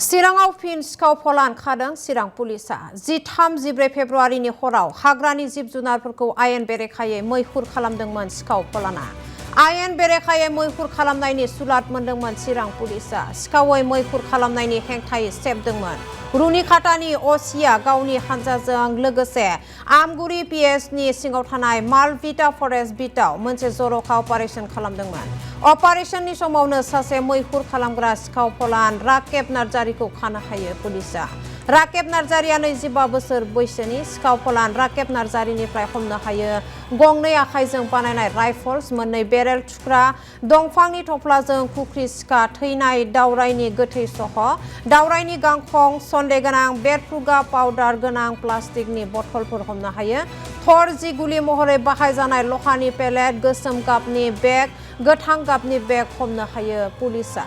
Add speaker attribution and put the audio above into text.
Speaker 1: चिराङाव फिन सिखाव फलान खादों चिरां पुलिसा 13-14 फेब्रुआरिनि हराव हाग्रानि जिब जुनारफोरखौ आयेन बेरेखायै मैहुर खालामदोंमोन सिखाव फलाना आयेन बेरेखायै मैहुर खालामनायनि सुलाद मोनदोंमोन चिरां पुलिसा सिखावै मैहुर खालामनायनि हेंथायै सेबदोंमोन रुनिखातानि असिया गावनि हानजाजों लोगोसे आमगुरि पिएसनि सिङाव थानाय मालभिटा फरेस्ट बिटआव मोनसे जर'खा अपारेशन खालामदोंमोन अपारेशननि समावनो सासे मैहुर खालामग्रा सिखाव फलान राकेब नार्जारिखौ खानो हायो पुलिसा राकेब नार्जारिया 25 बोसोर बैसोनि सिखाव फलान राकेब नार्जारिनिफ्राय हमनो हायो गंनै आखाइजों बानायनाय राइफल्स मोननै बेरेल थुख्रा दंफांनि थफ्लाजों खुख्रि सिखा थैनाय दावरायनि गोथै सह दावरायनि गांखं सन्देगोनां बेरफ्रुग्रा पाउडार गोनां प्लास्टिकनि बथलफोर हमनो हायो थर गुलि महरै बाहायजानाय लहानि पेलेट गोसोम गाबनि बेग गोथां गाबनि बेग हमनो हायो पुलिसा।